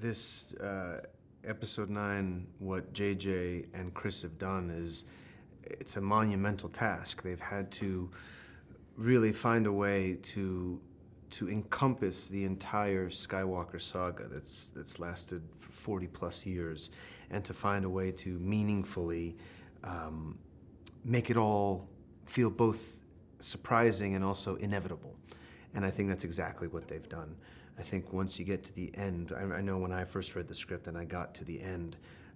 this episode 9, what JJ and Chris have done it's a monumental task. They've had to really find a way to encompass the entire Skywalker saga that's lasted for 40 plus years, and to find a way to meaningfully make it all feel both surprising and also inevitable. And I think that's exactly what they've done. I think once you get to the end, I know when I first read the script and I got to the end,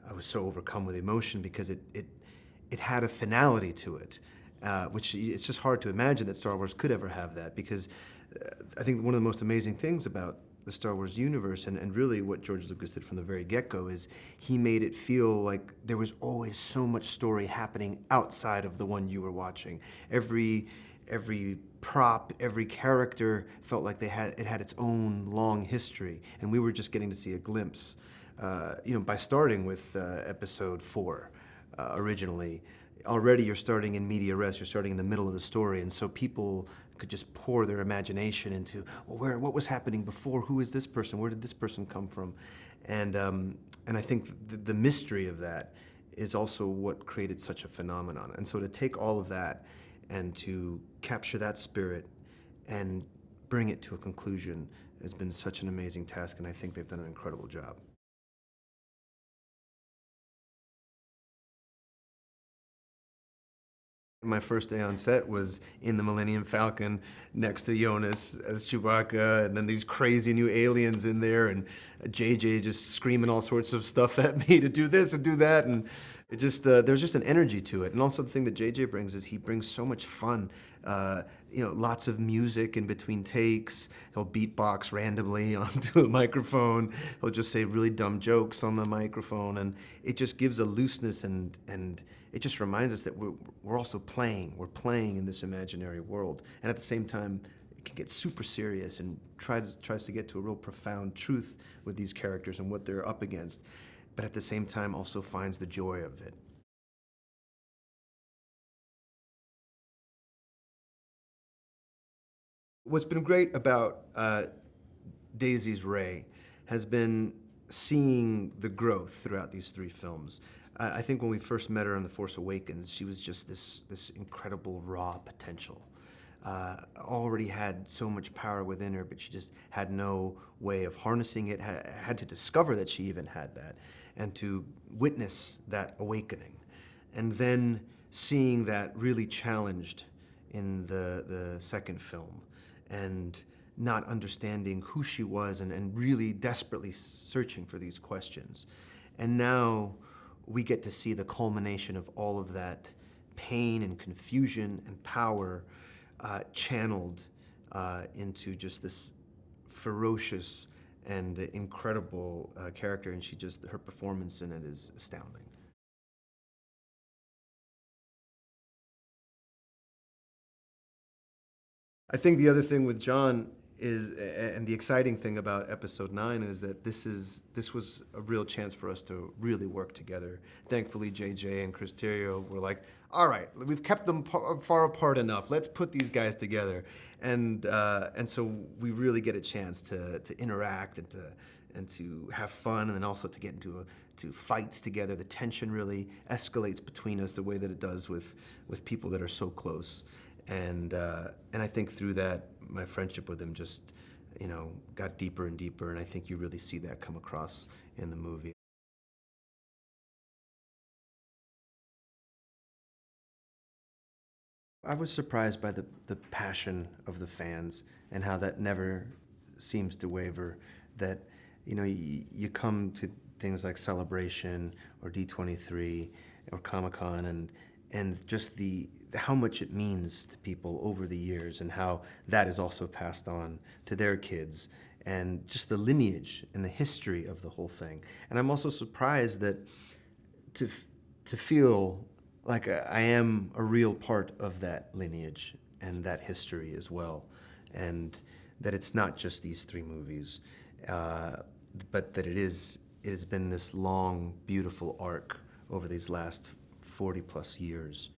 I was so overcome with emotion because it had a finality to it, which it's just hard to imagine that Star Wars could ever have that, because I think one of the most amazing things about the Star Wars universe, and really what George Lucas did from the very get-go, is he made it feel like there was always so much story happening outside of the one you were watching. Every prop, every character felt like it had its own long history, and we were just getting to see a glimpse. By starting with Episode 4 originally, already you're starting in media res, you're starting in the middle of the story, and so people could just pour their imagination into, well, what was happening before? Who is this person? Where did this person come from? And I think the mystery of that is also what created such a phenomenon. And so to take all of that and to capture that spirit and bring it to a conclusion has been such an amazing task, and I think they've done an incredible job. My first day on set was in the Millennium Falcon next to Jonas as Chewbacca, and then these crazy new aliens in there, and JJ just screaming all sorts of stuff at me to do this and do that, and it just there's just an energy to it. And also the thing that JJ brings is he brings so much fun. Lots of music in between takes. He'll beatbox randomly onto a microphone. He'll just say really dumb jokes on the microphone, and it just gives a looseness, and it just reminds us that we're also playing. We're playing in this imaginary world, and at the same time, it can get super serious and tries to get to a real profound truth with these characters and what they're up against, but at the same time also finds the joy of it. What's been great about Daisy's Rey has been seeing the growth throughout these 3 films. I think when we first met her in The Force Awakens, she was just this incredible raw potential. Already had so much power within her, but she just had no way of harnessing it, had to discover that she even had that, and to witness that awakening. And then seeing that really challenged in the second film, and not understanding who she was, and really desperately searching for these questions. And now we get to see the culmination of all of that pain and confusion and power channeled into just this ferocious and incredible character, and her performance in it is astounding. I think the other thing with John is, and the exciting thing about Episode 9 is that this was a real chance for us to really work together. Thankfully, JJ and Chris Terrio were like, all right, we've kept them far apart enough. Let's put these guys together. And so we really get a chance to interact and to have fun, and then also to get into fights together. The tension really escalates between us the way that it does with people that are so close. And I think through that, my friendship with him just, got deeper and deeper, and I think you really see that come across in the movie. I was surprised by the passion of the fans and how that never seems to waver. That, you come to things like Celebration or D23 or Comic-Con, and just how much it means to people over the years, and how that is also passed on to their kids, and just the lineage and the history of the whole thing. And I'm also surprised that to feel like I am a real part of that lineage and that history as well, and that it's not just these 3 movies, but that it has been this long, beautiful arc over these last 40 plus years.